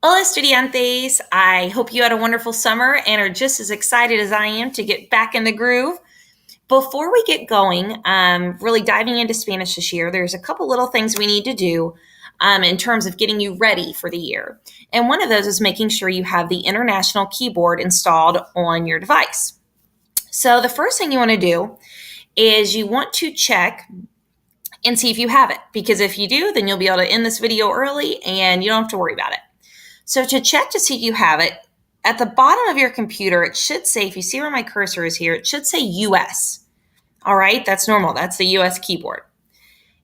Hola, estudiantes. I hope you had a wonderful summer and are just as excited as I am to get back in the groove. Before we get going, really diving into Spanish this year, there's a couple little things we need to do in terms of getting you ready for the year. And one of those is making sure you have the International Keyboard installed on your device. So the first thing you want to do is you want to check and see if you have it, because if you do, then you'll be able to end this video early and you don't have to worry about it. So to check to see if you have it, at the bottom of your computer, it should say, if you see where my cursor is here, it should say US. All right, that's normal. That's the US keyboard.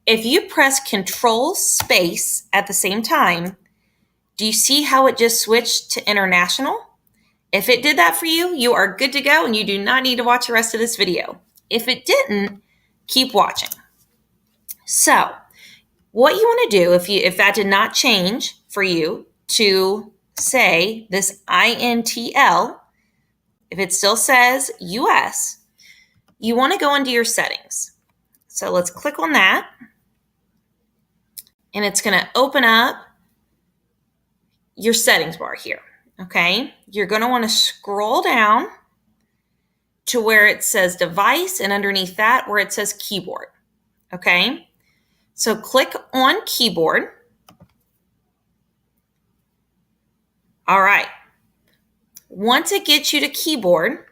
If you press Control Space at the same time, do you see how it just switched to international? If it did that for you, you are good to go and you do not need to watch the rest of this video. If it didn't, keep watching. So what you want to do, if that did not change for you, to say this INTL, if it still says US, you want to go into your settings. So let's click on that, and it's going to open up your settings bar here, okay? You're going to want to scroll down to where it says device, and underneath that where it says keyboard, okay? So click on keyboard. All right. Once it gets you to keyboard,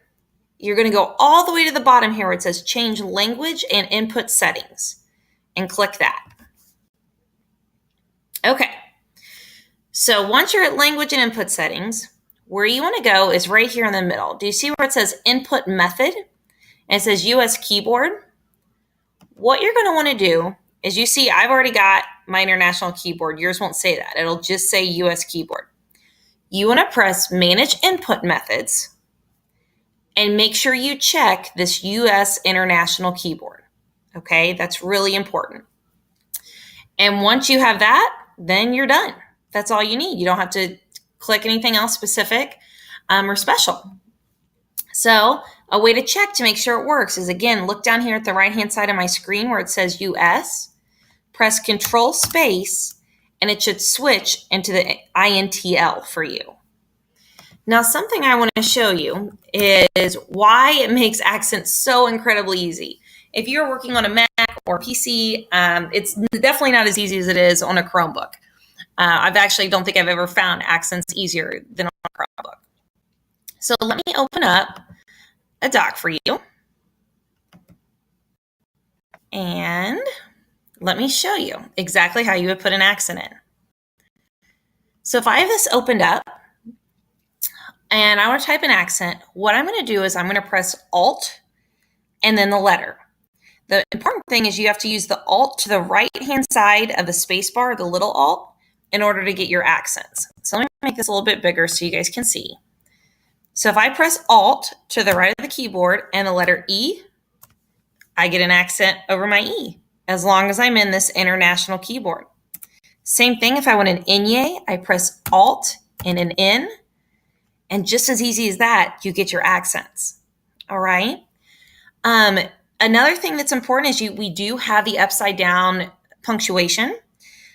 you're going to go all the way to the bottom here where it says change language and input settings, and click that. Okay. So once you're at language and input settings, where you want to go is right here in the middle. Do you see where it says input method and it says US keyboard? What you're going to want to do is, you see I've already got my international keyboard. Yours won't say that. It'll just say US keyboard. You want to press Manage Input Methods and make sure you check this US International Keyboard. Okay, that's really important. And once you have that, then you're done. That's all you need. You don't have to click anything else specific or special. So a way to check to make sure it works is, again, look down here at the right-hand side of my screen where it says US, press Control Space, and it should switch into the INTL for you. Now, something I want to show you is why it makes accents so incredibly easy. If you're working on a Mac or PC, it's definitely not as easy as it is on a Chromebook. Don't think I've ever found accents easier than on a Chromebook. So let me open up a doc for you. And let me show you exactly how you would put an accent in. So if I have this opened up and I want to type an accent, what I'm going to do is I'm going to press Alt and then the letter. The important thing is you have to use the Alt to the right-hand side of the space bar, the little Alt, in order to get your accents. So let me make this a little bit bigger so you guys can see. So if I press Alt to the right of the keyboard and the letter E, I get an accent over my E, as long as I'm in this international keyboard. Same thing if I want an Inye, I press Alt and an N, and just as easy as that, you get your accents. All right. Another thing that's important is we do have the upside down punctuation.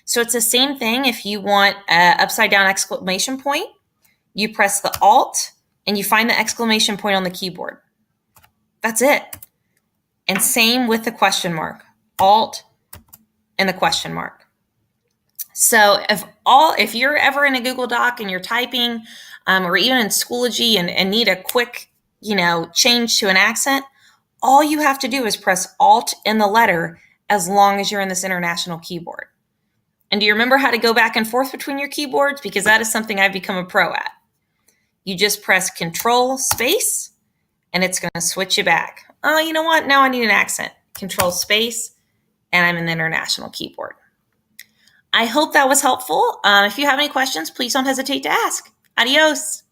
So it's the same thing. If you want an upside down exclamation point, you press the Alt and you find the exclamation point on the keyboard. That's it. And same with the question mark, Alt and the question mark. So if you're ever in a Google Doc and you're typing, or even in Schoology and need a quick, change to an accent, all you have to do is press Alt and the letter, as long as you're in this international keyboard. And do you remember how to go back and forth between your keyboards? Because that is something I've become a pro at. You just press Control Space and it's going to switch you back. Oh, you know what? Now I need an accent. Control Space and I'm in the international keyboard. I hope that was helpful. If you have any questions, please don't hesitate to ask. Adios.